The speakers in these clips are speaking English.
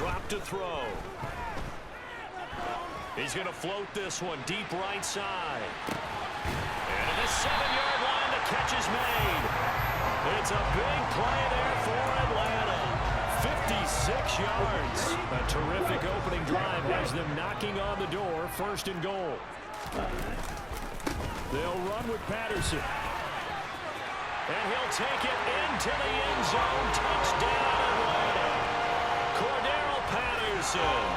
drop to throw. He's going to float this one deep right side. And at the 7-yard line, the catch is made. It's a big play there for Atlanta. 56 yards. A terrific opening drive has them knocking on the door. 1st and goal. They'll run with Patterson. And he'll take it into the end zone. Touchdown, Atlanta. Cordero Patterson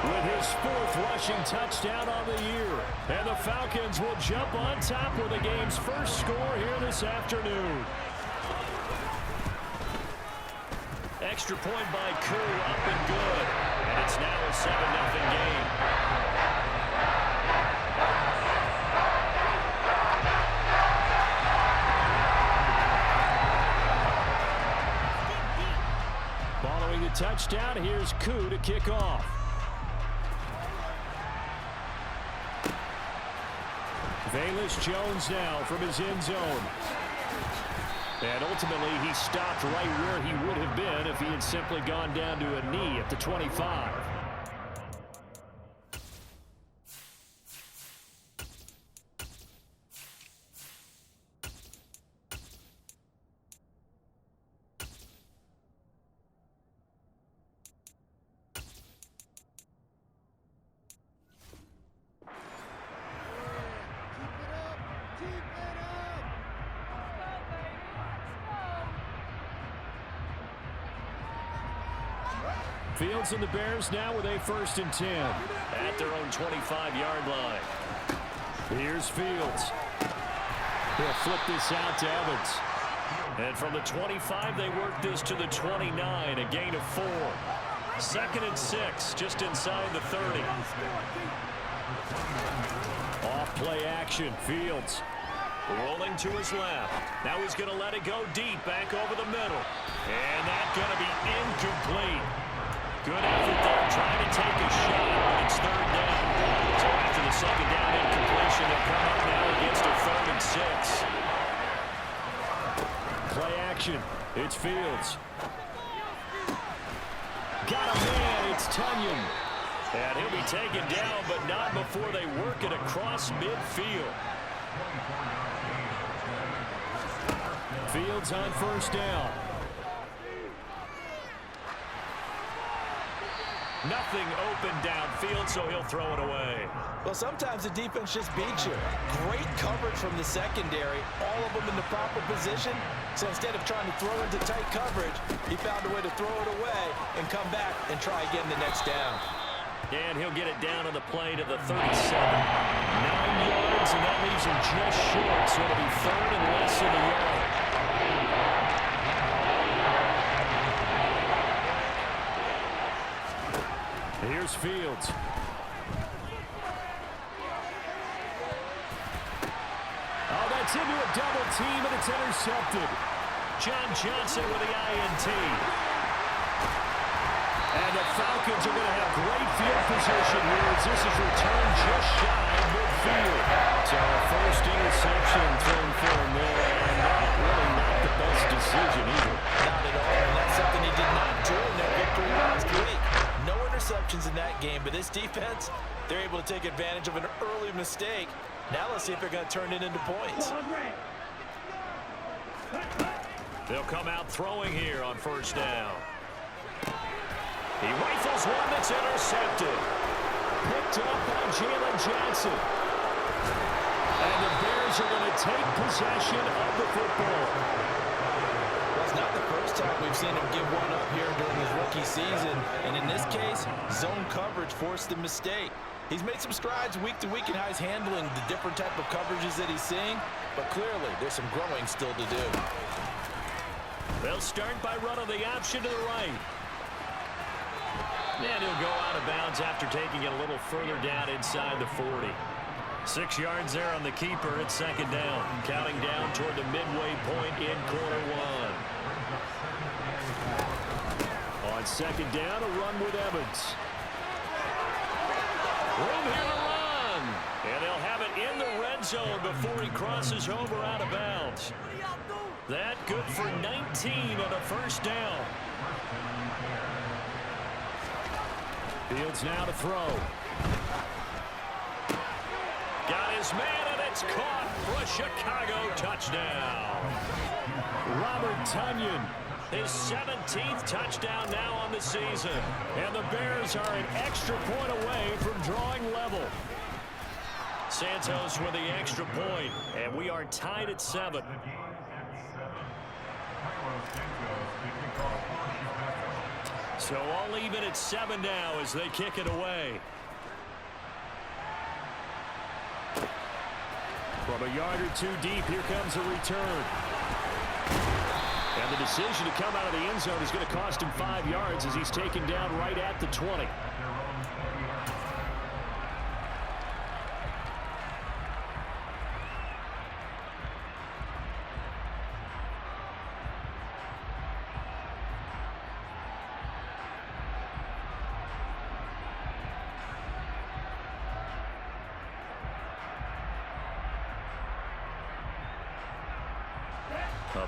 with his 4th rushing touchdown on the year. And the Falcons will jump on top with the game's first score here this afternoon. Extra point by Koo, up and good. And it's now a 7-0 game. Following the touchdown, here's Koo to kick off. Velus Jones now from his end zone. And ultimately, he stopped right where he would have been if he had simply gone down to a knee at the 25. Fields and the Bears now with a 1st and 10 at their own 25-yard line. Here's Fields. He'll flip this out to Evans. And from the 25, they work this to the 29, a gain of 4. 2nd and 6, just inside the 30. Off play action, Fields. Rolling to his left. Now he's going to let it go deep, back over the middle. And that's going to be incomplete. Good effort there, trying to take a shot, but it's 3rd down. So after the 2nd down incompletion, they'll come up now against a 3rd and 6. Play action. It's Fields. Got a man. It's Tunyon. And he'll be taken down, but not before they work it across midfield. Fields on 1st down. Nothing open downfield, so he'll throw it away. Well, sometimes the defense just beats you. Great coverage from the secondary, all of them in the proper position. So instead of trying to throw into tight coverage, he found a way to throw it away and come back and try again the next down. And he'll get it down on the play to the 37. 9 yards, and that leaves him just short, so it'll be 3rd and less than a yard. Here's Fields. Oh, that's into a double team, and it's intercepted. John Johnson with the INT. And the Falcons are going to have great field position here as this is returned just shy of midfield. So first interception thrown for him there, and not the best decision either. Not at all, and that's something he did not do in their victory last week. No interceptions in that game, but this defense, they're able to take advantage of an early mistake. Now let's see if they're going to turn it into points. They'll come out throwing here on 1st down. He rifles one that's intercepted. Picked up by Jalen Johnson. And the Bears are going to take possession of the football. Well, it's not the first time we've seen him give one up here during his rookie season. And in this case, zone coverage forced the mistake. He's made some strides week to week in how he's handling the different type of coverages that he's seeing. But clearly, there's some growing still to do. They'll start by running the option to the right. And he'll go out of bounds after taking it a little further down inside the 40. 6 yards there on the keeper. It's 2nd down. Counting down toward the midway point in quarter 1. On 2nd down, a run with Evans. Room here to run. And they'll have it in the red zone before he crosses over out of bounds. That good for 19 on a 1st down. Fields now to throw. Got his man, and it's caught for a Chicago touchdown. Robert Tonyan, his 17th touchdown now on the season. And the Bears are an extra point away from drawing level. Santos with the extra point, and we are tied at 7. So all even at 7 now as they kick it away. From a yard or two deep, here comes a return. And the decision to come out of the end zone is going to cost him 5 yards as he's taken down right at the 20.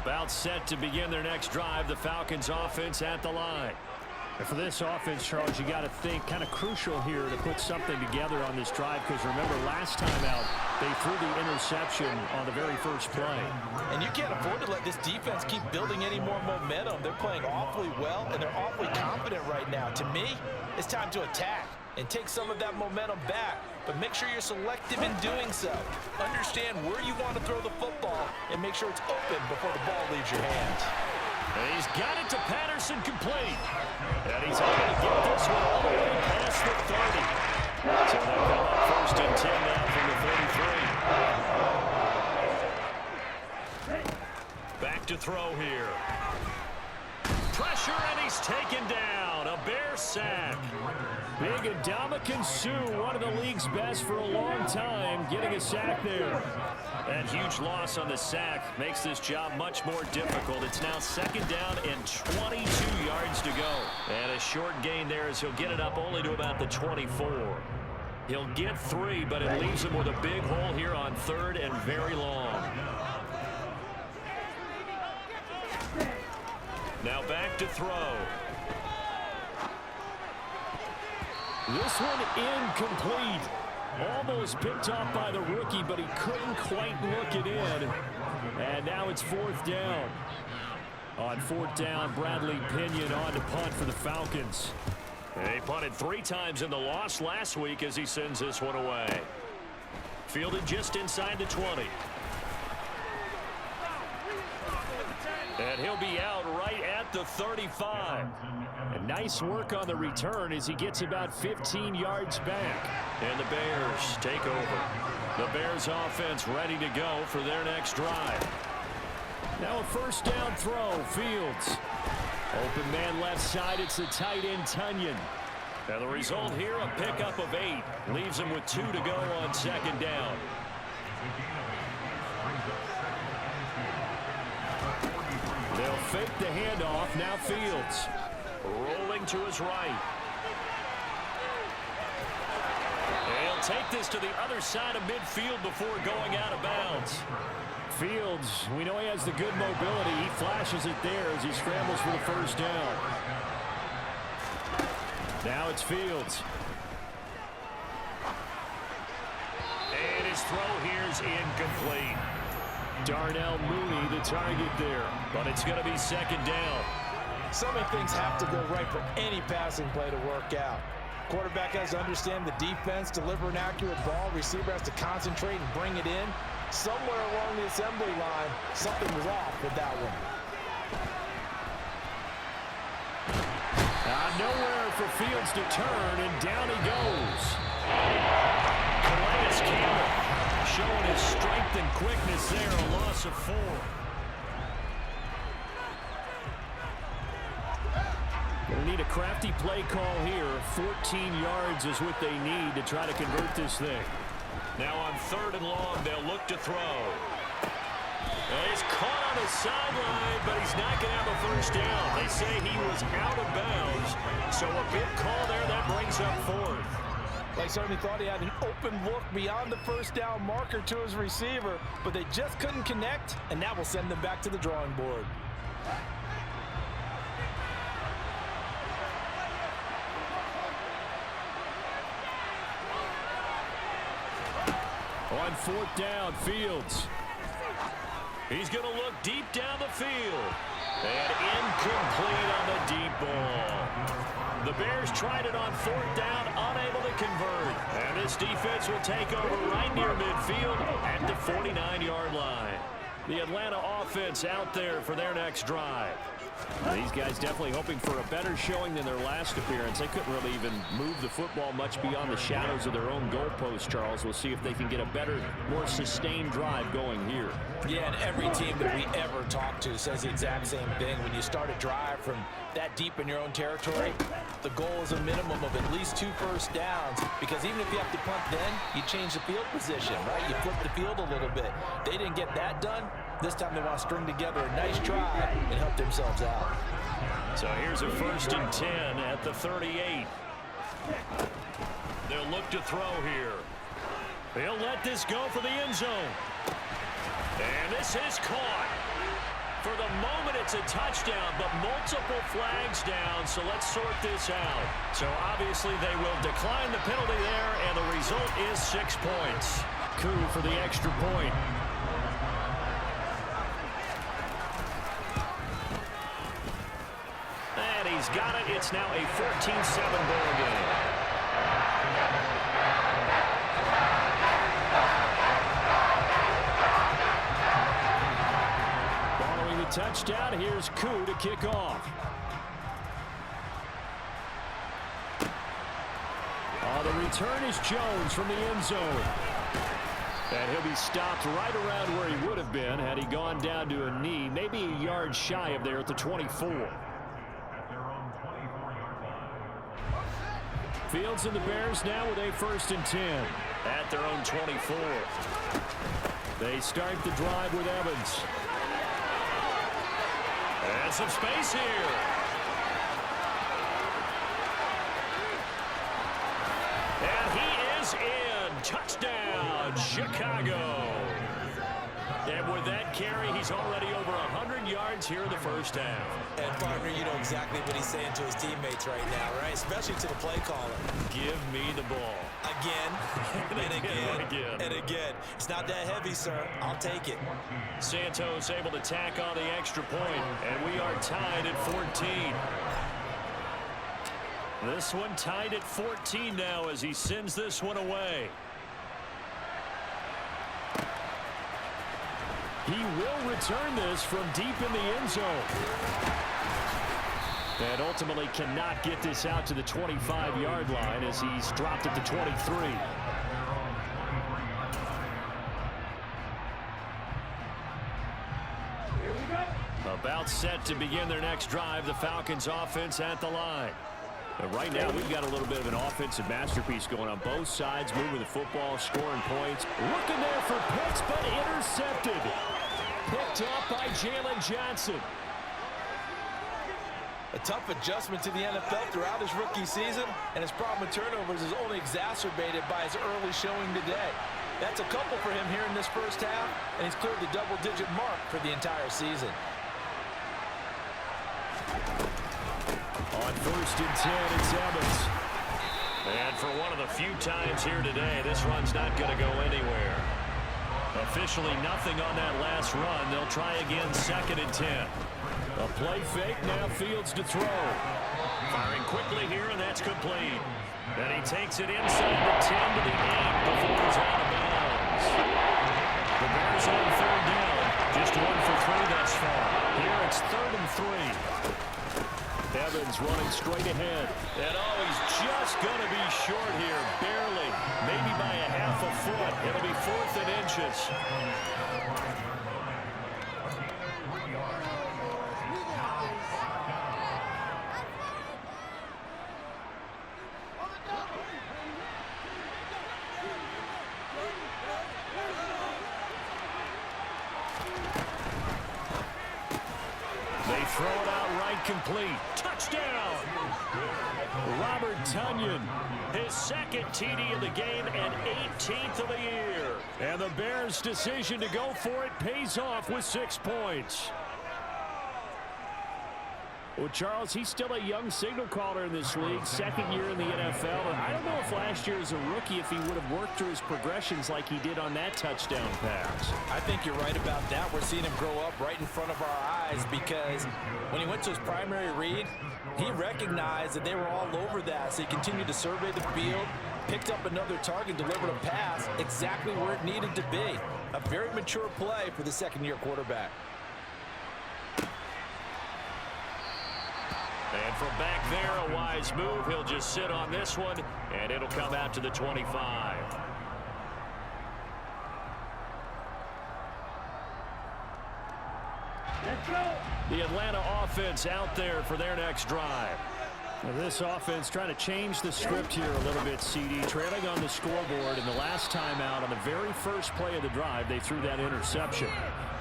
About set to begin their next drive, the Falcons offense at the line. And for this offense, Charles, you got to think kind of crucial here to put something together on this drive, because remember last time out they threw the interception on the very first play. And you can't afford to let this defense keep building any more momentum. They're playing awfully well, and they're awfully confident right now. To me, it's time to attack and take some of that momentum back. But make sure you're selective in doing so. Understand where you want to throw the football and make sure it's open before the ball leaves your hands. And he's got it to Patterson, complete. And he's able to get this one all the way past the 30. So they come up first and 10 now from the 33. Back to throw here. Pressure, and he's taken down. A Bear sack. Big Ndamukong Suh, one of the league's best for a long time, getting a sack there. That huge loss on the sack makes this job much more difficult. It's now second down and 22 yards to go. And a short gain there as he'll get it up only to about the 24. He'll get 3, but it leaves him with a big hole here on third and very long. Now back to throw. This one incomplete. Almost picked off by the rookie, but he couldn't quite look it in. And now it's 4th down. On 4th down, Bradley Pinion on to punt for the Falcons. They punted 3 times in the loss last week as he sends this one away. Fielded just inside the 20. And he'll be out right at the 35. And nice work on the return as he gets about 15 yards back. And the Bears take over. The Bears offense ready to go for their next drive. Now a first down throw, Fields. Open man left side, it's the tight end Tonyan. Now the result here, a pickup of 8. Leaves him with 2 to go on second down. They'll fake the handoff. Now Fields. Rolling to his right. He'll take this to the other side of midfield before going out of bounds. Fields, we know he has the good mobility. He flashes it there as he scrambles for the first down. Now it's Fields. And his throw here is incomplete. Darnell Mooney the target there, but it's going to be second down. So many things have to go right for any passing play to work out. Quarterback has to understand the defense, deliver an accurate ball. Receiver has to concentrate and bring it in. Somewhere along the assembly line, something was off with that one. Nowhere for Fields to turn, and down he goes. Calais Campbell showing his strength and quickness there, a loss of 4. They need a crafty play call here. 14 yards is what they need to try to convert this thing. Now on 3rd and long, they'll look to throw. And he's caught on the sideline, but he's not going to have a first down. They say he was out of bounds, so a big call there that brings up 4th. They certainly thought he had an open look beyond the first down marker to his receiver, but they just couldn't connect, and that will send them back to the drawing board. On 4th down, Fields. He's going to look deep down the field. And incomplete on the deep ball. The Bears tried it on 4th down, unable to convert. And this defense will take over right near midfield at the 49-yard line. The Atlanta offense out there for their next drive. These guys definitely hoping for a better showing than their last appearance. They couldn't really even move the football much beyond the shadows of their own goalpost, Charles. We'll see if they can get a better, more sustained drive going here. Yeah, and every team that we ever talk to says the exact same thing. When you start a drive from that deep in your own territory, the goal is a minimum of at least 2 first downs, because even if you have to punt then, you change the field position, right? You flip the field a little bit. They didn't get that done. This time they want to string together a nice drive and help themselves out. So here's a 1st and 10 at the 38. They'll look to throw here. He'll let this go for the end zone. And this is caught. For the moment, it's a touchdown, but multiple flags down, so let's sort this out. So obviously they will decline the penalty there, and the result is 6 points. Coup for the extra point. And he's got it. It's now a 14-7 ball game. Following the touchdown, here's Coup to kick off. The return is Jones from the end zone. And he'll be stopped right around where he would have been had he gone down to a knee, maybe a yard shy of there at the 24. Fields and the Bears now with a 1st and 10 at their own 24. They start the drive with Evans. And some space here. And he is in. Touchdown, Chicago. And with that carry, he's already over 100 yards here in the first half. And, partner, you know exactly what he's saying to his teammates right now, right? Especially to the play caller. Give me the ball. Again, and again, and again. It's not that heavy, sir. I'll take it. Santos able to tack on the extra point, and we are tied at 14. This one tied at 14 now as he sends this one away. He will return this from deep in the end zone. And ultimately cannot get this out to the 25-yard line as he's dropped at the 23. About set to begin their next drive, the Falcons offense at the line. But right now, we've got a little bit of an offensive masterpiece going on both sides, moving the football, scoring points. Looking there for Pitts, but intercepted. Picked up by Jalen Johnson. A tough adjustment to the NFL throughout his rookie season, and his problem with turnovers is only exacerbated by his early showing today. That's a couple for him here in this first half, and he's cleared the double-digit mark for the entire season. On 1st and 10, it's Evans. And for one of the few times here today, this run's not going to go anywhere. Officially nothing on that last run. They'll try again 2nd and 10. A play fake, now Fields to throw. Firing quickly here, and that's complete. And he takes it inside the 10 to the 8 before he's out of bounds. The Bears on 3rd down. Just 1 for 3 thus far. Here it's 3rd and 3. Evans running straight ahead. And he's just going to be short here, barely. Maybe by a half a foot. It'll be 4th and inches. They throw it out right, complete. Touchdown! Robert Tonyan, his 2nd TD of the game and 18th of the year. And the Bears' decision to go for it pays off with 6 points. Well, Charles, he's still a young signal caller in this league, second year in the NFL. And I don't know if last year as a rookie, if he would have worked through his progressions like he did on that touchdown pass. I think you're right about that. We're seeing him grow up right in front of our eyes because when he went to his primary read, he recognized that they were all over that. So he continued to survey the field, picked up another target, delivered a pass exactly where it needed to be. A very mature play for the second-year quarterback. And from back there, a wise move. He'll just sit on this one, and it'll come out to the 25. Let's go. The Atlanta offense out there for their next drive. Well, this offense trying to change the script here a little bit, CD. Trailing on the scoreboard, and the last time out on the very first play of the drive, they threw that interception.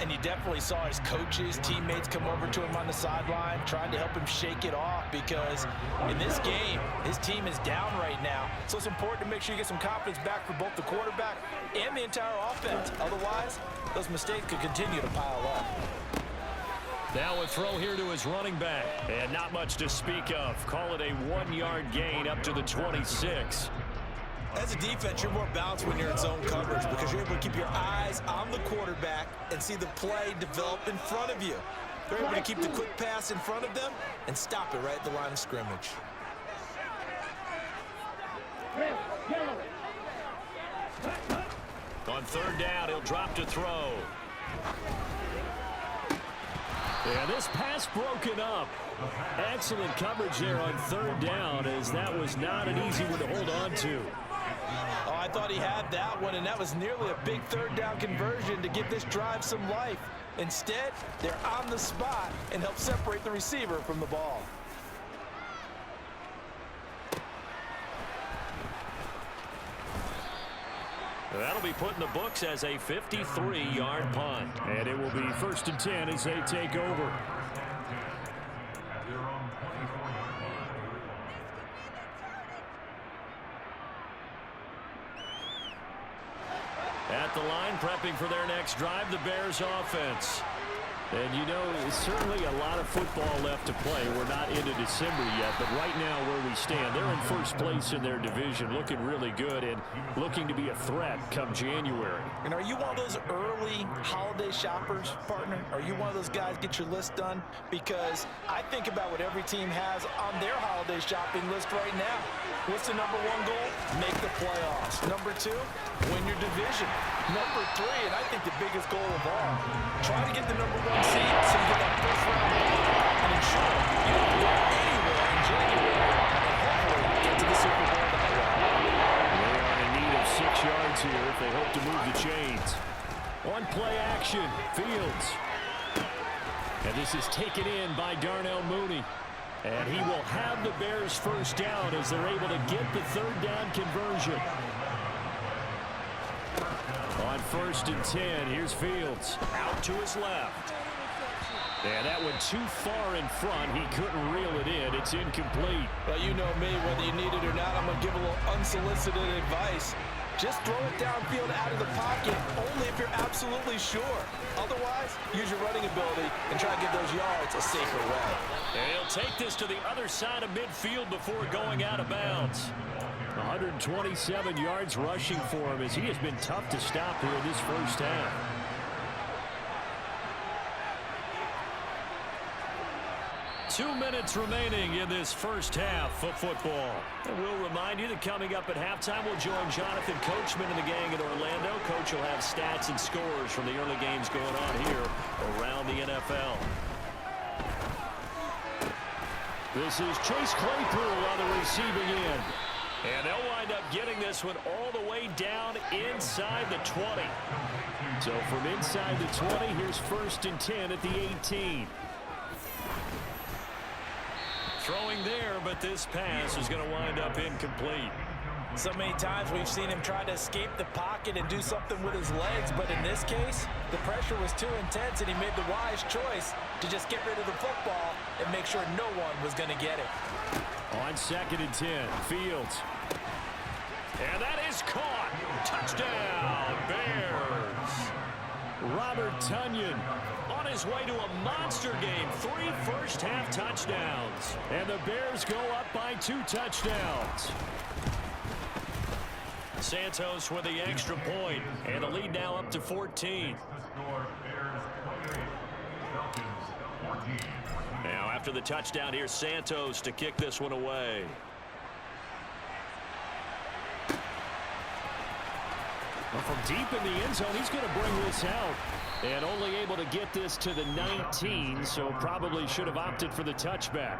And you definitely saw his coaches, teammates come over to him on the sideline, trying to help him shake it off because in this game, his team is down right now. So it's important to make sure you get some confidence back for both the quarterback and the entire offense. Otherwise, those mistakes could continue to pile up. Now a throw here to his running back. And not much to speak of. Call it a 1-yard gain up to the 26. As a defense, you're more balanced when you're in zone coverage because you're able to keep your eyes on the quarterback and see the play develop in front of you. They're able to keep the quick pass in front of them and stop it right at the line of scrimmage. On third down, he'll drop to throw. And this pass broken up. Excellent coverage there on third down, as that was not an easy one to hold on to. Oh, I thought he had that one, and that was nearly a big third down conversion to give this drive some life. Instead, they're on the spot and help separate the receiver from the ball. That'll be put in the books as a 53-yard punt. And it will be 1st and 10 as they take over. At the line, prepping for their next drive, the Bears offense. And you know, certainly a lot of football left to play. We're not into December yet, but right now where we stand, they're in first place in their division, looking really good and looking to be a threat come January. And are you one of those early holiday shoppers, partner? Are you one of those guys get your list done? Because I think about what every team has on their holiday shopping list right now. What's the number one goal? Make the playoffs. Number two, win your division. Number three, and I think the biggest goal of all, try to get the number one seed so you get that first round and ensure you don't go anywhere in January and hopefully get to the Super Bowl that way. They are in need of 6 yards here if they hope to move the chains. On play action, Fields. And this is taken in by Darnell Mooney. And he will have the Bears first down as they're able to get the third down conversion. On 1st and 10, here's Fields. Out to his left. And that went too far in front. He couldn't reel it in. It's incomplete. Well, you know me, whether you need it or not, I'm going to give a little unsolicited advice. Just throw it downfield out of the pocket, only if you're absolutely sure. Otherwise, use your running ability and try to get those yards a safer way. And he'll take this to the other side of midfield before going out of bounds. 127 yards rushing for him as he has been tough to stop here in this first half. Two minutes remaining in this first half of football. And we'll remind you that coming up at halftime, we'll join Jonathan Coachman and the gang in Orlando. Coach will have stats and scores from the early games going on here around the NFL. This is Chase Claypool on the receiving end. And they'll wind up getting this one all the way down inside the 20. So from inside the 20, here's 1st and 10 at the 18. Throwing there, but this pass is going to wind up incomplete. So many times we've seen him try to escape the pocket and do something with his legs, but in this case, the pressure was too intense and he made the wise choice to just get rid of the football and make sure no one was going to get it. On 2nd and 10, Fields. And that is caught. Touchdown, Bears. Robert Tonyan on his way to a monster game. 3 first-half touchdowns. And the Bears go up by 2 touchdowns. Santos with the extra point, and the lead now up to 14. Now after the touchdown, here's Santos to kick this one away. Well, from deep in the end zone, he's going to bring this out. And only able to get this to the 19, so probably should have opted for the touchback.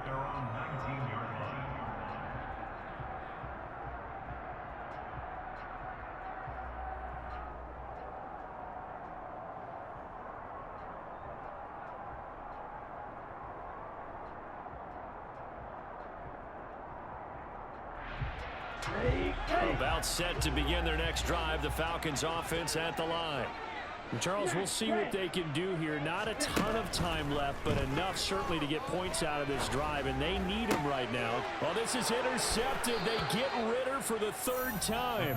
About set to begin their next drive, the Falcons offense at the line. And Charles, we'll see what they can do here. Not a ton of time left, but enough certainly to get points out of this drive, and they need them right now. Well, this is intercepted. They get Ritter for the 3rd time.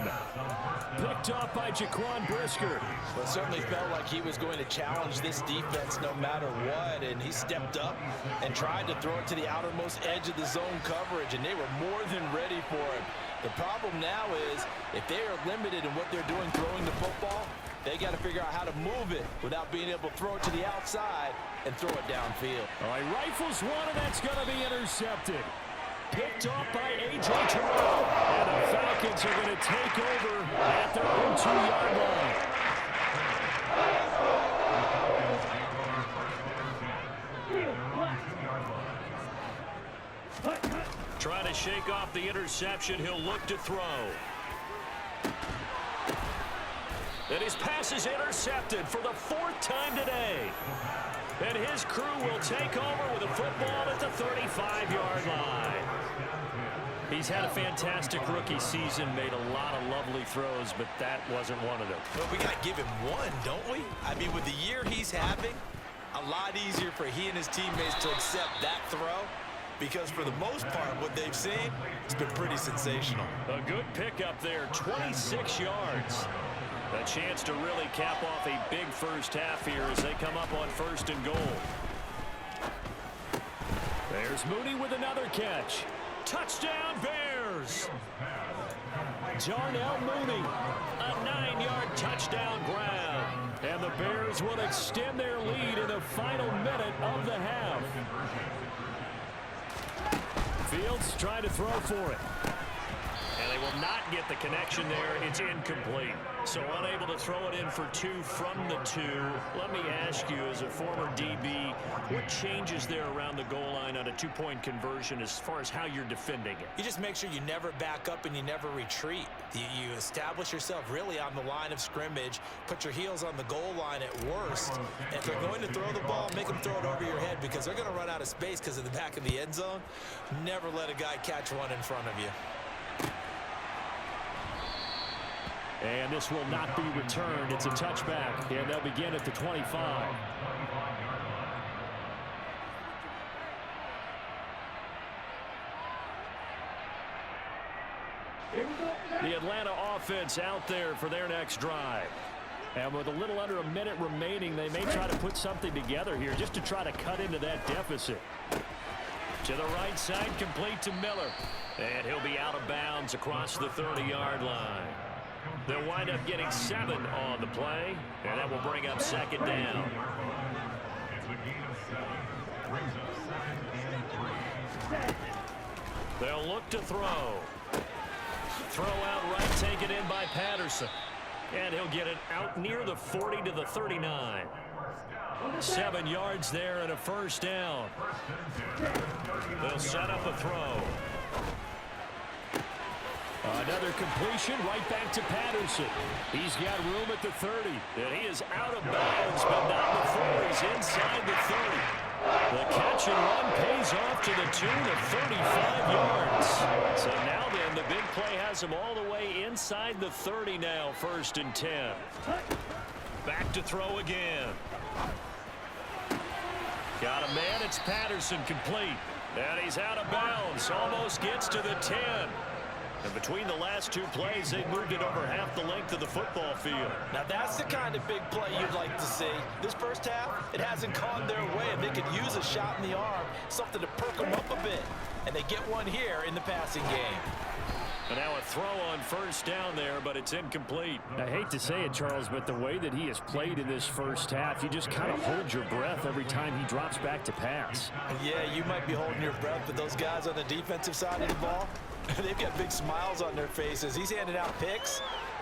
Picked off by Jaquan Brisker. Well, it certainly felt like he was going to challenge this defense no matter what, and he stepped up and tried to throw it to the outermost edge of the zone coverage, and they were more than ready for it. The problem now is if they are limited in what they're doing throwing the football, they got to figure out how to move it without being able to throw it to the outside and throw it downfield. All right, rifles one, and that's going to be intercepted. Picked off by A.J. Terrell. And the Falcons are going to take over at their own 2-yard line. Trying to shake off the interception. He'll look to throw. And his pass is intercepted for the 4th time today. And his crew will take over with a football at the 35-yard line. He's had a fantastic rookie season, made a lot of lovely throws, but that wasn't one of them. Well, we got to give him one, don't we? I mean, with the year he's having, a lot easier for he and his teammates to accept that throw. Because for the most part, what they've seen, it's been pretty sensational. A good pickup there, 26 yards. A chance to really cap off a big first half here as they come up on 1st and goal. There's Mooney with another catch. Touchdown, Bears! Darnell Mooney, a 9-yard touchdown grab. And the Bears will extend their lead in the final minute of the half. Fields trying to throw for it. And they will not get the connection there. It's incomplete. So unable to throw it in for 2 from the 2. Let me ask you, as a former DB, what changes there around the goal line on a 2-point conversion as far as how you're defending it? You just make sure you never back up and you never retreat. You establish yourself really on the line of scrimmage, put your heels on the goal line at worst. And if they're going to throw the ball, make them throw it over your head because they're going to run out of space because of the back of the end zone. Never let a guy catch one in front of you. And this will not be returned. It's a touchback, and they'll begin at the 25. The Atlanta offense out there for their next drive. And with a little under a minute remaining, they may try to put something together here just to try to cut into that deficit. To the right side, complete to Miller. And he'll be out of bounds across the 30-yard line. They'll wind up getting 7 on the play, and that will bring up 2nd down. They'll look to throw. Throw out right, taken in by Patterson. And he'll get it out near the 40 to the 39. 7 yards there and a 1st down. They'll set up a throw. Another completion right back to Patterson. He's got room at the 30. And he is out of bounds, but not before he's inside the 30. The catch and run pays off to the tune of 35 yards. So now then, the big play has him all the way inside the 30 now, 1st and 10. Back to throw again. Got a man, it's Patterson, complete. And he's out of bounds, almost gets to the 10. And between the last two plays, they moved it over half the length of the football field. Now that's the kind of big play you'd like to see. This first half, it hasn't gone their way. They could use a shot in the arm, something to perk them up a bit. And they get one here in the passing game. And now a throw on first down there, but it's incomplete. I hate to say it, Charles, but the way that he has played in this first half, you just kind of hold your breath every time he drops back to pass. Yeah, you might be holding your breath, but those guys on the defensive side of the ball, they've got big smiles on their faces. He's handing out picks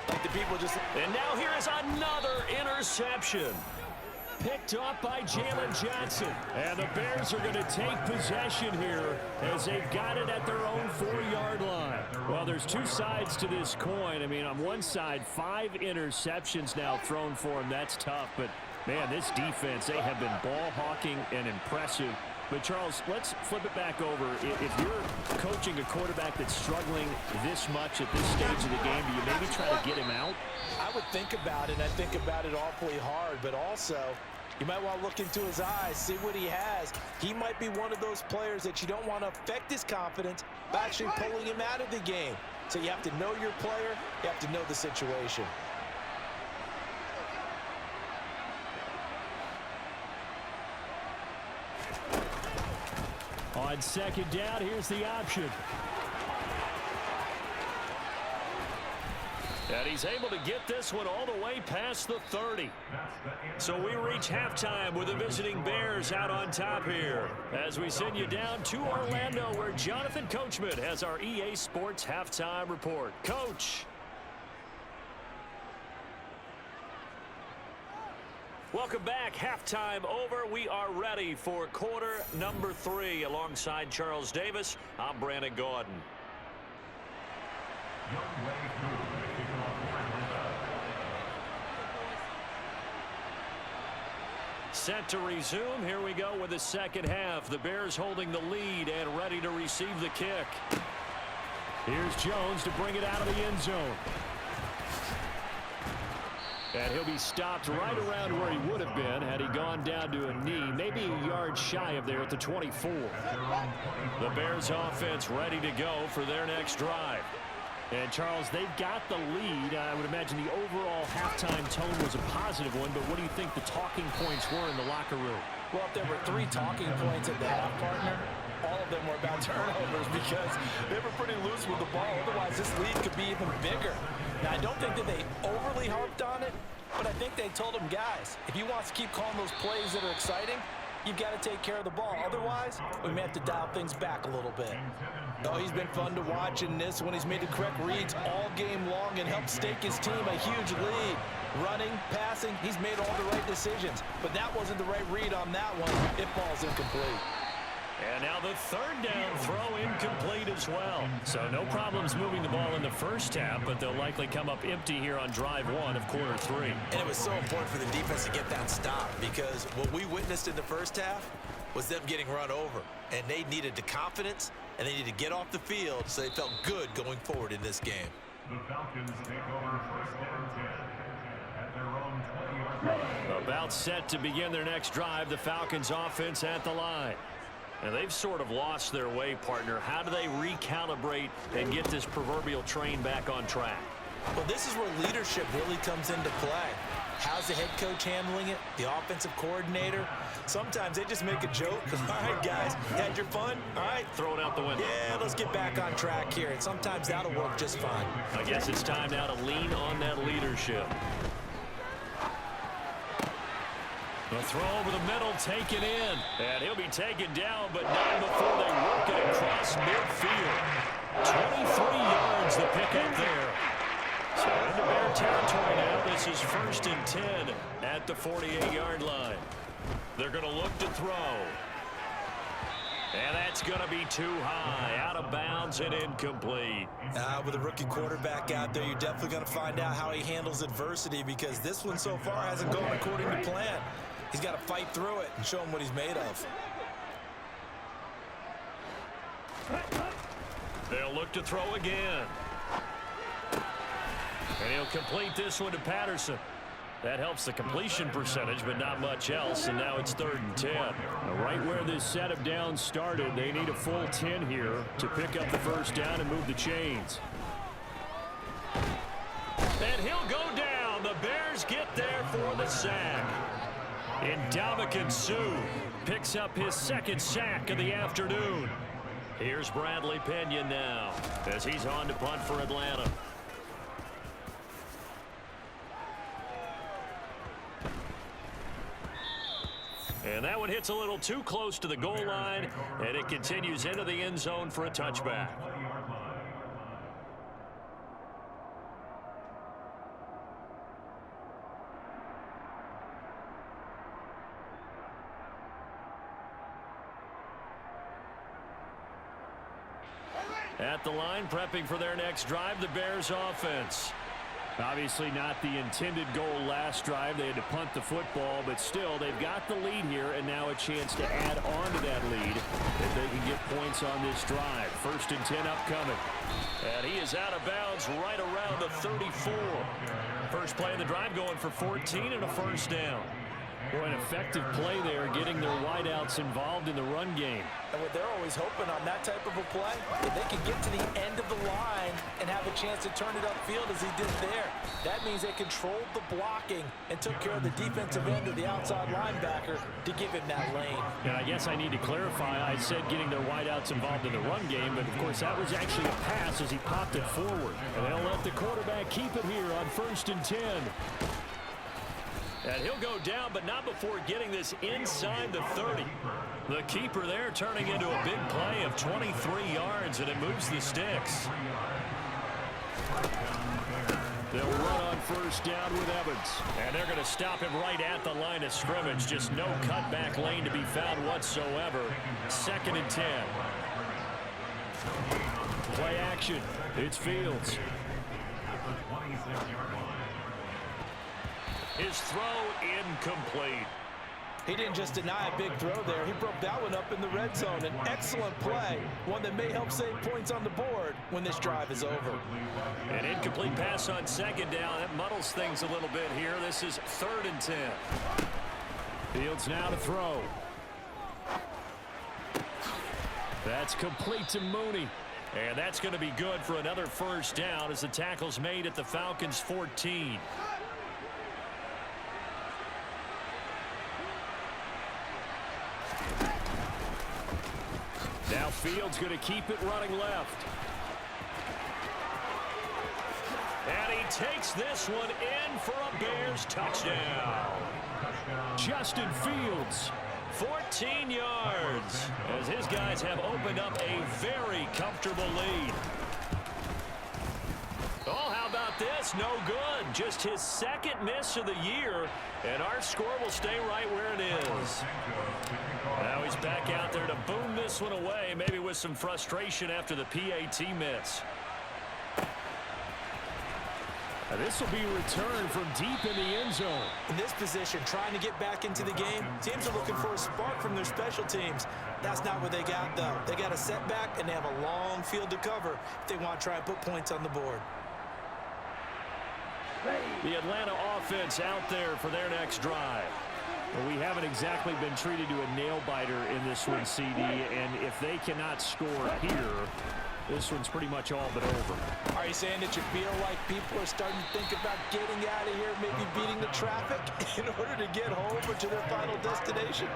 like the people just... And now here is another interception. Picked off by Jalen Johnson. And the Bears are going to take possession here as they've got it at their own 4-yard line. Well, there's two sides to this coin. I mean, on one side, 5 interceptions now thrown for him. That's tough. But, man, this defense, they have been ball hawking and impressive. But, Charles, let's flip it back over. If you're coaching a quarterback that's struggling this much at this stage of the game, do you maybe try to get him out? I would think about it. I think about it awfully hard. But also, you might want to look into his eyes, see what he has. He might be one of those players that you don't want to affect his confidence by actually pulling him out of the game. So you have to know your player. You have to know the situation. On second down, here's the option. And he's able to get this one all the way past the 30. So we reach halftime with the visiting Bears out on top here. As we send you down to Orlando, where Jonathan Coachman has our EA Sports halftime report. Coach. Welcome back. Halftime over. We are ready for quarter number 3. Alongside Charles Davis, I'm Brandon Gordon. Set to resume. Here we go with the second half. The Bears holding the lead and ready to receive the kick. Here's Jones to bring it out of the end zone. And he'll be stopped right around where he would have been had he gone down to a knee, maybe a yard shy of there at the 24. The Bears offense ready to go for their next drive. And, Charles, they've got the lead. I would imagine the overall halftime tone was a positive one, but what do you think the talking points were in the locker room? Well, if there were 3 talking points at the half, partner, all of them were about turnovers because they were pretty loose with the ball. Otherwise, this lead could be even bigger. Now, I don't think that they overly harped on it, but I think they told them, guys, if you want to keep calling those plays that are exciting, you've got to take care of the ball. Otherwise, we may have to dial things back a little bit. Oh, he's been fun to watch in this one. He's made the correct reads all game long and helped stake his team a huge lead. Running, passing, he's made all the right decisions. But that wasn't the right read on that one. It falls incomplete. And now the third down throw incomplete as well. So no problems moving the ball in the first half, but they'll likely come up empty here on drive 1 of quarter 3. And it was so important for the defense to get that stop because what we witnessed in the first half was them getting run over. And they needed the confidence, and they needed to get off the field so they felt good going forward in this game. The Falcons take over first and 10 at their own 20-yard line. About set to begin their next drive, the Falcons offense at the line. And they've sort of lost their way, partner. How do they recalibrate and get this proverbial train back on track? Well, this is where leadership really comes into play. How's the head coach handling it? The offensive coordinator? Sometimes they just make a joke. All right, guys, had your fun? All right. Throw it out the window. Yeah, let's get back on track here. And sometimes that'll work just fine. I guess it's time now to lean on that leadership. The throw over the middle, taken in. And he'll be taken down, but not before they work it across midfield. 23 yards the pickup there. So into Bear territory now. This is 1st and 10 at the 48-yard line. They're going to look to throw. And that's going to be too high. Out of bounds and incomplete. With a rookie quarterback out there, you're definitely going to find out how he handles adversity because this one so far hasn't gone according to plan. He's got to fight through it and show him what he's made of. They'll look to throw again. And he'll complete this one to Patterson. That helps the completion percentage, but not much else. And now it's 3rd and 10. Right where this set of downs started, they need a full 10 here to pick up the first down and move the chains. And he'll go down. The Bears get there for the sack. And Suh picks up his second sack of the afternoon. Here's Bradley Pinion now as he's on to punt for Atlanta. And that one hits a little too close to the goal line, and it continues into the end zone for a touchback. At the line, prepping for their next drive, the Bears offense. Obviously not the intended goal last drive. They had to punt the football, but still, they've got the lead here, and now a chance to add on to that lead if they can get points on this drive. 1st and 10 upcoming. And he is out of bounds right around the 34. First play of the drive going for 14 and a first down. Boy, an effective play there, getting their wideouts involved in the run game. And what they're always hoping on that type of a play, if they can get to the end of the line and have a chance to turn it upfield as he did there, that means they controlled the blocking and took care of the defensive end of the outside linebacker to give him that lane. And I guess I need to clarify, I said getting their wideouts involved in the run game, but of course that was actually a pass as he popped it forward. And they'll let the quarterback keep it here on 1st and 10. And he'll go down, but not before getting this inside the 30. The keeper there turning into a big play of 23 yards, and it moves the sticks. They'll run on 1st down with Evans. And they're going to stop him right at the line of scrimmage. Just no cutback lane to be found whatsoever. 2nd and 10. Play action. It's Fields. His throw incomplete. He didn't just deny a big throw there. He broke that one up in the red zone. An excellent play, one that may help save points on the board when this drive is over. An incomplete pass on 2nd down. That muddles things a little bit here. This is 3rd and 10. Fields now to throw. That's complete to Mooney. And that's going to be good for another first down as the tackle's made at the Falcons' 14. Now Fields going to keep it running left. And he takes this one in for a Bears touchdown. Justin Fields. 14 yards as his guys have opened up a very comfortable lead. Oh, how about this? No good. Just his 2nd miss of the year, and our score will stay right where it is. Now he's back out there to boom this one away, maybe with some frustration after the PAT miss. Now this will be returned from deep in the end zone. In this position, trying to get back into the game, teams are looking for a spark from their special teams. That's not what they got, though. They got a setback, and they have a long field to cover if they want to try and put points on the board. The Atlanta offense out there for their next drive. Well, we haven't exactly been treated to a nail-biter in this one, CD, and if they cannot score here, this one's pretty much all but over. Are you saying that you feel like people are starting to think about getting out of here, maybe beating the traffic in order to get home or to their final destination?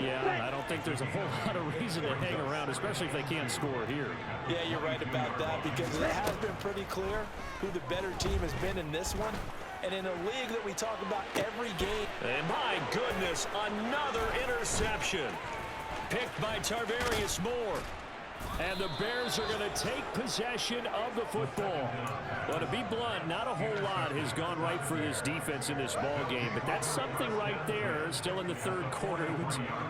Yeah, I don't think there's a whole lot of reason to hang around, especially if they can't score here. Yeah, you're right about that, because it has been pretty clear who the better team has been in this one. And in a league that we talk about every game. And my goodness, another interception. Picked by Tarvarius Moore. And the Bears are going to take possession of the football. Well, to be blunt, not a whole lot has gone right for this defense in this ball game, but that's something right there. Still in the 3rd quarter,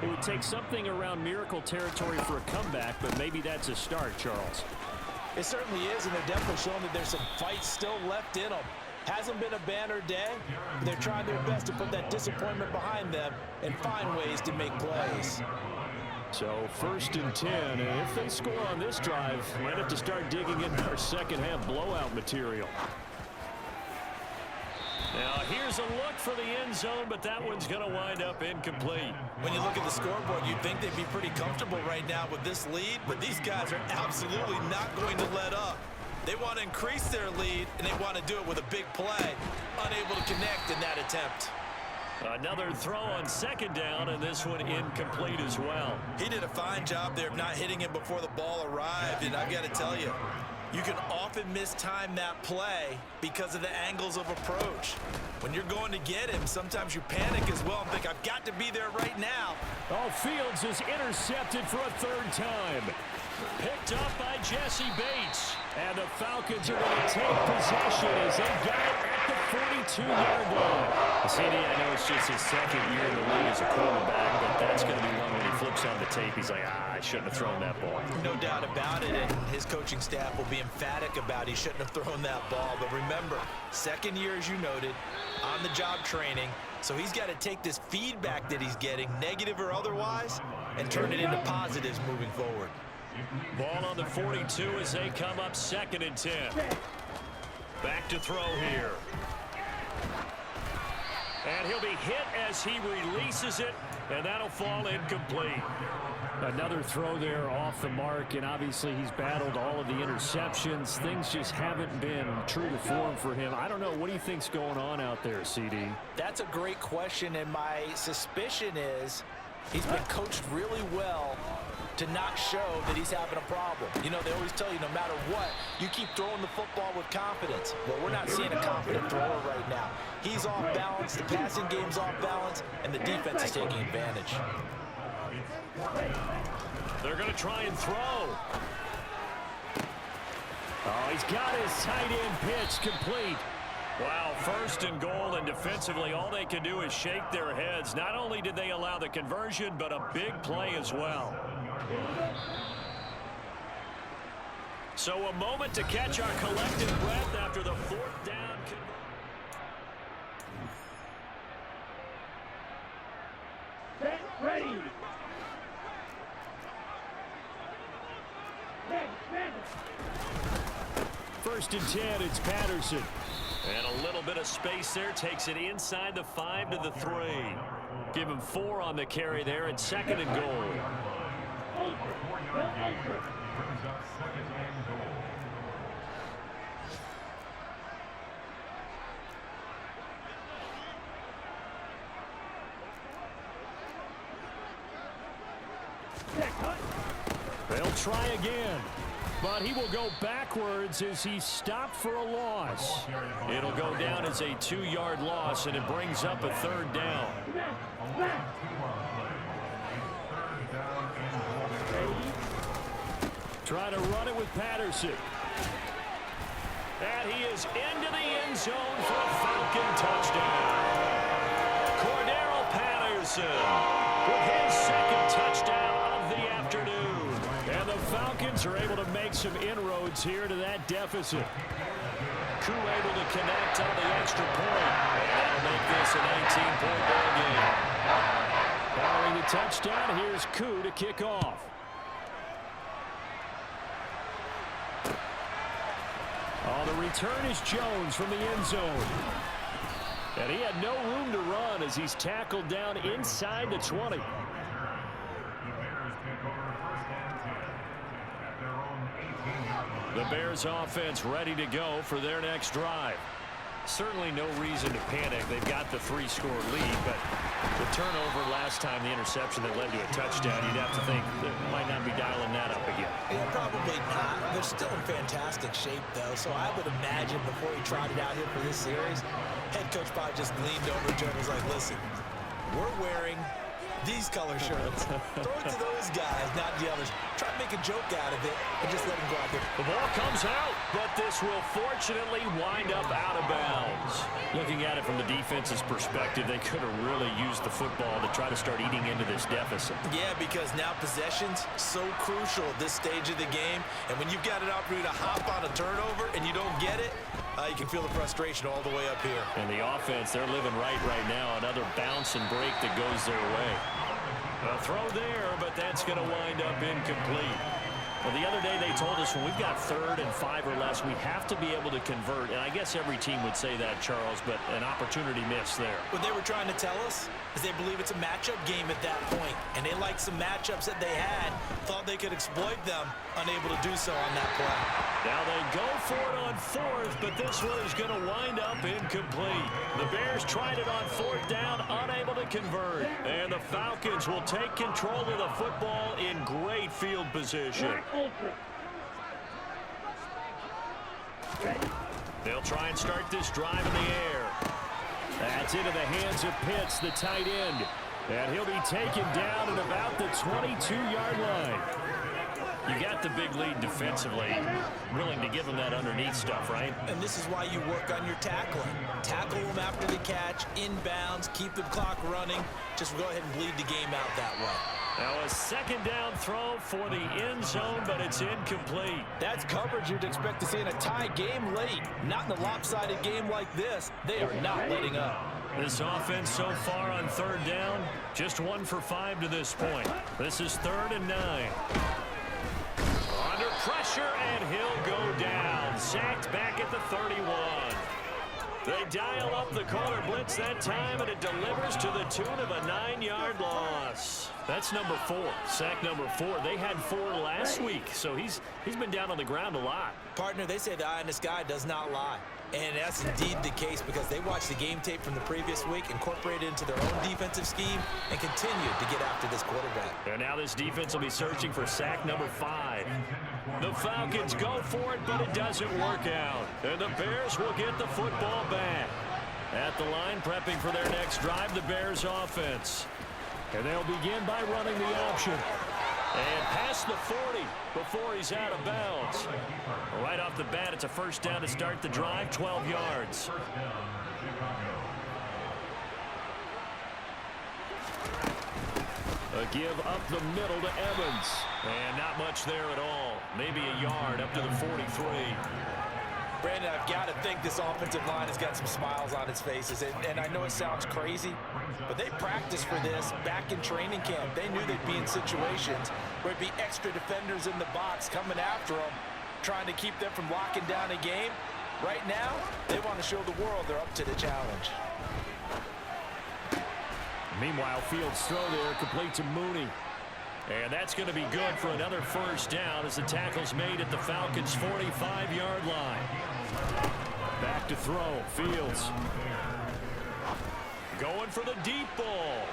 it would take something around miracle territory for a comeback, but maybe that's a start, Charles. It certainly is, and they're definitely showing that there's some fight still left in them. Hasn't been a banner day. They're trying their best to put that disappointment behind them and find ways to make plays. So 1st and 10, and if they score on this drive, might have to start digging into our second half blowout material. Now here's a look for the end zone, but that one's going to wind up incomplete. When you look at the scoreboard, you'd think they'd be pretty comfortable right now with this lead, but these guys are absolutely not going to let up. They want to increase their lead, and they want to do it with a big play. Unable to connect in that attempt. Another throw on second down, and this one incomplete as well. He did a fine job there of not hitting him before the ball arrived, and I've got to tell you, you can often mistime that play because of the angles of approach. When you're going to get him, sometimes you panic as well and think, I've got to be there right now. Oh, Fields is intercepted for a third time. Picked up by Jesse Bates. And the Falcons are going to take possession as they got it at the 42-yard line. CD, I know it's just his second year in the league as a quarterback, but that's going to be one when he flips on the tape. He's like, I shouldn't have thrown that ball. No doubt about it, and his coaching staff will be emphatic about he shouldn't have thrown that ball. But remember, second year, as you noted, on-the-job training, so he's got to take this feedback that he's getting, negative or otherwise, and turn it into positives moving forward. Ball on the 42 as they come up 2nd and 10. Back to throw here. And he'll be hit as he releases it, and that'll fall incomplete. Another throw there off the mark, and obviously he's battled all of the interceptions. Things just haven't been true to form for him. I don't know. What do you think's going on out there, CD? That's a great question, and my suspicion is he's been coached really well to not show that he's having a problem. You know, they always tell you no matter what, you keep throwing the football with confidence. Well, we're not seeing a confident thrower right now. He's off balance, the passing game's off balance, and the defense is taking advantage. They're going to try and throw. Oh, he's got his tight end pitch complete. Wow, 1st and goal, and defensively all they can do is shake their heads. Not only did they allow the conversion, but a big play as well. So a moment to catch our collective breath after the 4th down. Ready. 1st and 10, it's Patterson. And a little bit of space there, takes it inside the 5 to the 3. Give him 4 on the carry there, and 2nd and goal. Brings up 2nd and goal. They'll try again, but he will go backwards as he stopped for a loss. It'll go down as a 2-yard loss, and it brings up a 3rd down. Try to run it with Patterson. And he is into the end zone for a Falcon touchdown. Cordero Patterson with his 2nd touchdown of the afternoon. And the Falcons are able to make some inroads here to that deficit. Koo able to connect on the extra point. And that'll make this a 19-point ball game. Following the touchdown, here's Koo to kick off. Oh, the return is Jones from the end zone. And he had no room to run as he's tackled down inside the 20. The Bears offense ready to go for their next drive. Certainly no reason to panic. They've got the 3-score lead, but the turnover last time, the interception that led to a touchdown, you'd have to think they might not be dialing that up again. Yeah, probably not. They're still in fantastic shape, though, so I would imagine before he trotted out here for this series, head coach probably just leaned over to him and was like, listen, we're wearing these color shirts. Throw it to those guys, not the others. Try to make a joke out of it and just let him go out there. The ball comes out, but this will fortunately wind up out of bounds. Looking at it from the defense's perspective, they could have really used the football to try to start eating into this deficit. Yeah, because now possession's so crucial at this stage of the game. And when you've got an opportunity to hop on a turnover and you don't get it, you can feel the frustration all the way up here. And the offense, they're living right now. Another bounce and break that goes their way. A throw there, but that's going to wind up incomplete. Well, the other day they told us when we've got 3rd and 5 or less, we have to be able to convert. And I guess every team would say that, Charles, but an opportunity missed there. What they were trying to tell us is they believe it's a matchup game at that point, and they liked some matchups that they had, thought they could exploit them, unable to do so on that play. Now they go for it on 4th, but this one is going to wind up incomplete. The Bears tried it on 4th down, unable to convert. And the Falcons will take control of the football in great field position. They'll try and start this drive in the air. That's into the hands of Pitts, the tight end. And he'll be taken down at about the 22-yard line. You got the big lead defensively. Willing to give him that underneath stuff, right? And this is why you work on your tackling. Tackle them after the catch, inbounds, keep the clock running. Just go ahead and bleed the game out that way. Now a 2nd down throw for the end zone, but it's incomplete. That's coverage you'd expect to see in a tie game late. Not in a lopsided game like this. They are not letting up. This offense so far on 3rd down, just 1 for 5 to this point. This is 3rd and 9. Under pressure, and he'll go down. Sacked back at the 31. They dial up the corner blitz that time, and it delivers to the tune of a 9-yard loss. That's number 4, sack number 4. They had 4 last week, so he's been down on the ground a lot. Partner, they say the eye in the sky does not lie. And that's indeed the case because they watched the game tape from the previous week, incorporated it into their own defensive scheme, and continued to get after this quarterback. And now this defense will be searching for sack number 5. The Falcons go for it, but it doesn't work out. And the Bears will get the football back. At the line, prepping for their next drive, the Bears offense. And they'll begin by running the option. And past the 40 before he's out of bounds. Right off the bat, it's a 1st down to start the drive, 12 yards. A give up the middle to Evans. And not much there at all. Maybe a yard up to the 43. Brandon, I've got to think this offensive line has got some smiles on its faces. And I know it sounds crazy, but they practiced for this back in training camp. They knew they'd be in situations where it'd be extra defenders in the box coming after them, trying to keep them from locking down a game. Right now, they want to show the world they're up to the challenge. Meanwhile, Fields' throw there complete to Mooney. And that's going to be good for another 1st down as the tackle's made at the Falcons' 45-yard line. Back to throw. Fields going for the deep ball.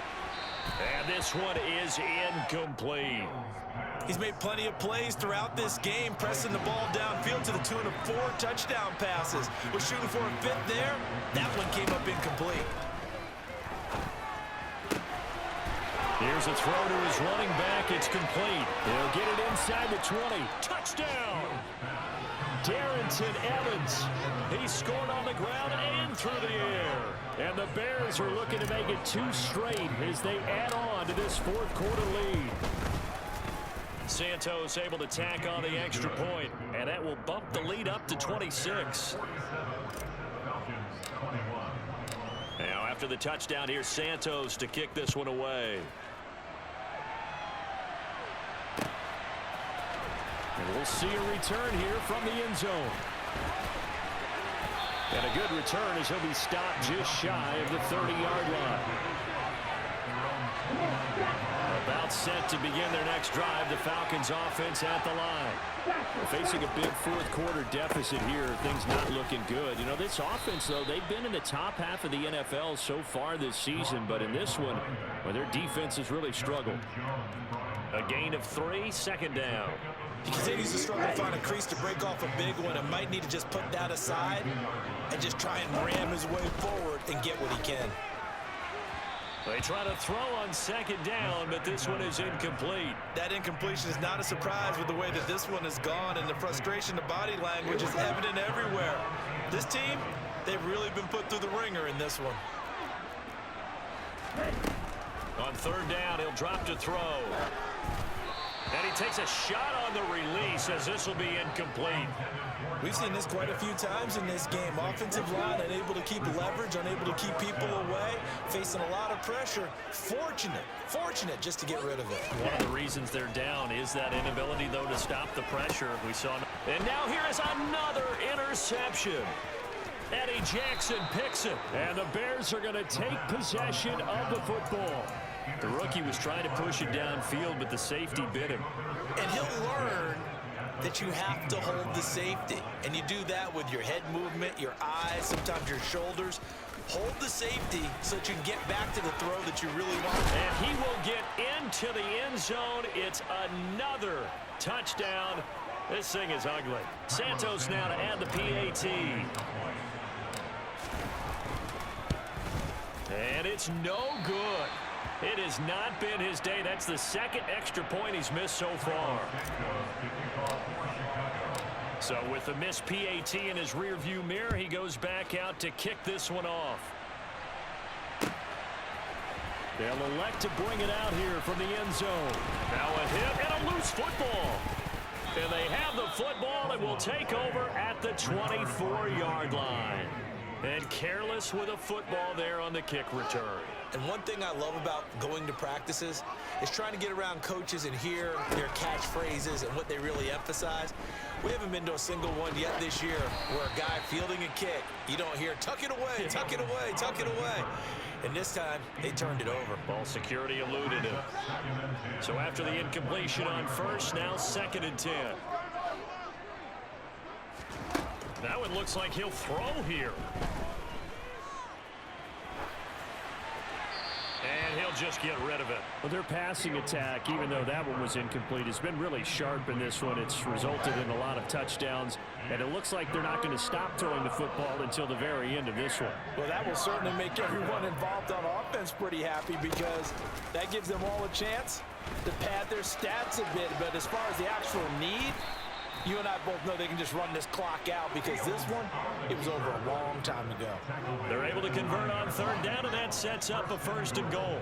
And this one is incomplete. He's made plenty of plays throughout this game, pressing the ball downfield to the tune of 4 touchdown passes. Was shooting for a 5th there. That one came up incomplete. Here's a throw to his running back. It's complete. They'll get it inside the 20. Touchdown! Darrington Evans. He scored on the ground and through the air. And the Bears are looking to make it 2 straight as they add on to this 4th quarter lead. Santos able to tack on the extra point, and that will bump the lead up to 26. Now after the touchdown, here's Santos to kick this one away. And we'll see a return here from the end zone. And a good return as he'll be stopped just shy of the 30-yard line. About set to begin their next drive, the Falcons offense at the line. They're facing a big 4th quarter deficit here. Things not looking good. You know, this offense, though, they've been in the top half of the NFL so far this season. But in this one, well, their defense has really struggled. A gain of 3, 2nd down. He continues to struggle to find a crease to break off a big one and might need to just put that aside and just try and ram his way forward and get what he can. They try to throw on 2nd down, but this one is incomplete. That incompletion is not a surprise with the way that this one has gone, and the frustration, the body language is evident everywhere. This team, they've really been put through the ringer in this one. On 3rd down, he'll drop to throw. And he takes a shot on the release as this will be incomplete. We've seen this quite a few times in this game. Offensive line unable to keep leverage, unable to keep people away, facing a lot of pressure. Fortunate just to get rid of it. One of the reasons they're down is that inability, though, to stop the pressure. We saw. And now here is another interception. Eddie Jackson picks it. And the Bears are going to take possession of the football. The rookie was trying to push it downfield, but the safety bit him. And he'll learn that you have to hold the safety. And you do that with your head movement, your eyes, sometimes your shoulders. Hold the safety so that you can get back to the throw that you really want. And he will get into the end zone. It's another touchdown. This thing is ugly. Santos now to add the PAT. And it's no good. It has not been his day. That's the second extra point he's missed so far. So with the missed PAT in his rearview mirror, he goes back out to kick this one off. They'll elect to bring it out here from the end zone. Now a hit and a loose football. And they have the football and will take over at the 24-yard line. And careless with a football there on the kick return. And one thing I love about going to practices is trying to get around coaches and hear their catchphrases and what they really emphasize. We haven't been to a single one yet this year where a guy fielding a kick, you don't hear, tuck it away, tuck it away, tuck it away. And this time, they turned it over. Ball security eluded him. So after the incompletion on first, now 2nd and 10. That one looks like he'll throw here. And he'll just get rid of it. Well, their passing attack, even though that one was incomplete, has been really sharp in this one. It's resulted in a lot of touchdowns, and it looks like they're not going to stop throwing the football until the very end of this one. Well, that will certainly make everyone involved on offense pretty happy because that gives them all a chance to pad their stats a bit. But as far as the actual need, you and I both know they can just run this clock out because this one, it was over a long time ago. They're able to convert on 3rd down, and that sets up a 1st and goal.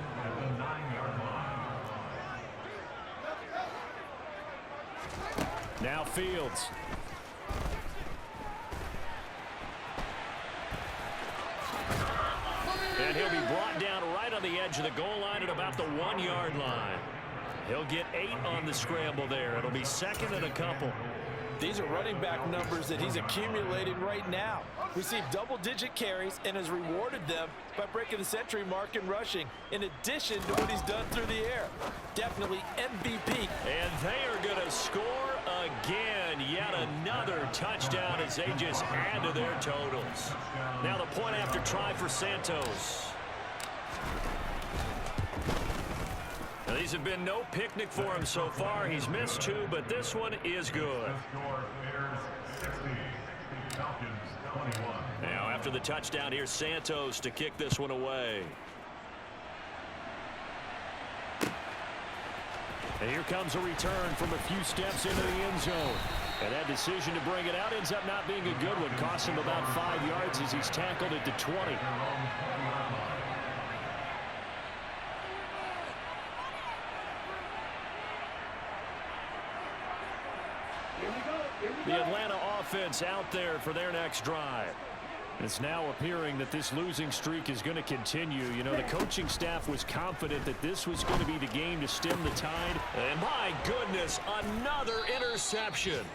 Now Fields. And he'll be brought down right on the edge of the goal line at about the 1-yard line. He'll get 8 on the scramble there. It'll be 2nd and a couple. These are running back numbers that he's accumulating right now. Received double-digit carries and has rewarded them by breaking the century mark in rushing, in addition to what he's done through the air. Definitely MVP. And they are going to score again. Yet another touchdown as they just add to their totals. Now the point after try for Santos. Now, these have been no picnic for him so far. He's missed 2, but this one is good. Now, after the touchdown, here's Santos to kick this one away. And here comes a return from a few steps into the end zone. And that decision to bring it out ends up not being a good one. Costs him about 5 yards as he's tackled at the 20. The Atlanta offense out there for their next drive. It's now appearing that this losing streak is going to continue. You know, the coaching staff was confident that this was going to be the game to stem the tide. And my goodness, another interception.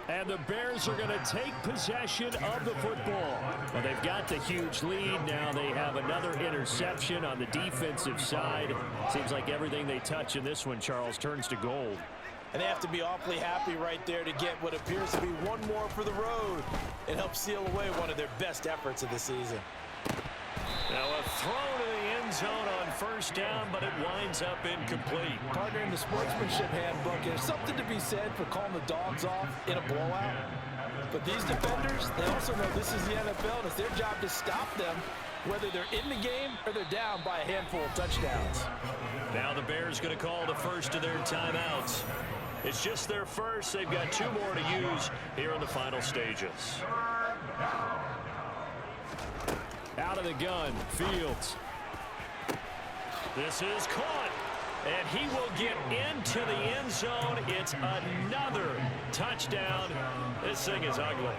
And the Bears are going to take possession of the football. Well, they've got the huge lead. Now they have another interception on the defensive side. Seems like everything they touch in this one, Charles, turns to gold. And they have to be awfully happy right there to get what appears to be one more for the road and help seal away one of their best efforts of the season. Now a throw to the end zone on 1st down, but it winds up incomplete. Partner, in the sportsmanship handbook, there's something to be said for calling the dogs off in a blowout. But these defenders, they also know this is the NFL, and it's their job to stop them, whether they're in the game or they're down by a handful of touchdowns. Now the Bears going to call the first of their timeouts. It's just their first. They've got 2 more to use here in the final stages. Out of the gun, Fields. This is caught. And he will get into the end zone. It's another touchdown. This thing is ugly.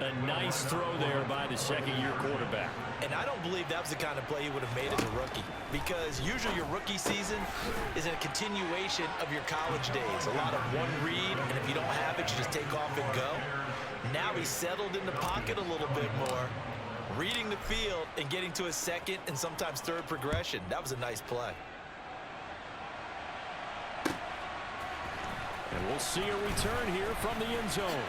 A nice throw there by the second-year quarterback. And I don't believe that was the kind of play he would have made as a rookie, because usually your rookie season is a continuation of your college days. A lot of one read, and if you don't have it, you just take off and go. Now he's settled in the pocket a little bit more, reading the field and getting to a second and sometimes third progression. That was a nice play. And we'll see a return here from the end zone.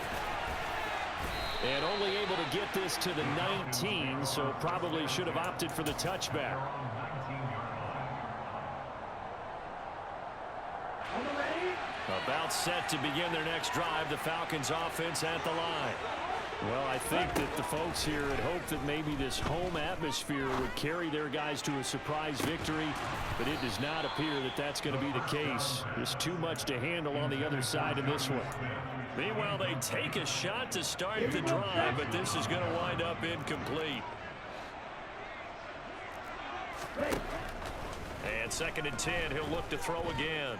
And only able to get this to the 19, so probably should have opted for the touchback. About set to begin their next drive, the Falcons offense at the line. Well, I think that the folks here had hoped that maybe this home atmosphere would carry their guys to a surprise victory, but it does not appear that that's going to be the case. There's too much to handle on the other side of this one. Meanwhile, they take a shot to start the drive, but this is going to wind up incomplete. And 2nd and 10, he'll look to throw again.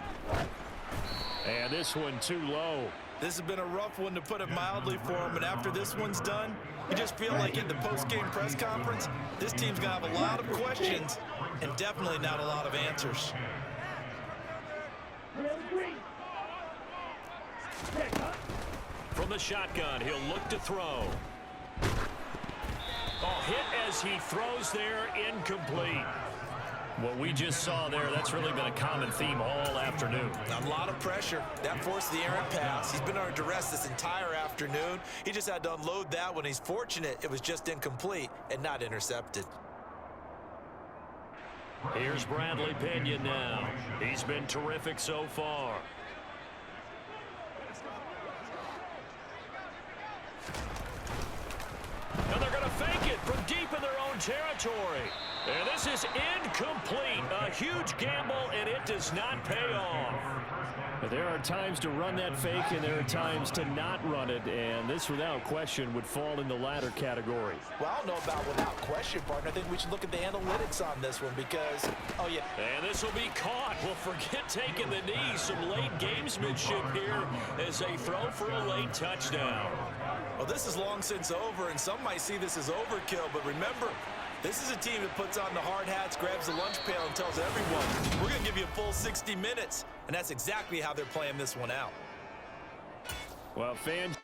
And this one too low. This has been a rough one, to put it mildly, for him. And after this one's done, you just feel like in the post-game press conference, this team's going to have a lot of questions and definitely not a lot of answers. From the shotgun, he'll look to throw. Oh, hit as he throws there, incomplete. What we just saw there, that's really been a common theme all afternoon. A lot of pressure. That forced the errant pass. He's been under duress this entire afternoon. He just had to unload that one. He's fortunate it was just incomplete and not intercepted. Here's Bradley Pinion now. He's been terrific so far. And they're going to fake it from deep in their own territory. And this is incomplete. A huge gamble, and it does not pay off. There are times to run that fake, and there are times to not run it, and this, without question, would fall in the latter category. Well, I don't know about without question, partner. I think we should look at the analytics on this one because, oh, yeah. And this will be caught. Well, forget taking the knee. Some late gamesmanship here as they throw for a late touchdown. Well, this is long since over, and some might see this as overkill, but remember, this is a team that puts on the hard hats, grabs the lunch pail, and tells everyone, we're going to give you a full 60 minutes. And that's exactly how they're playing this one out. Well, fans.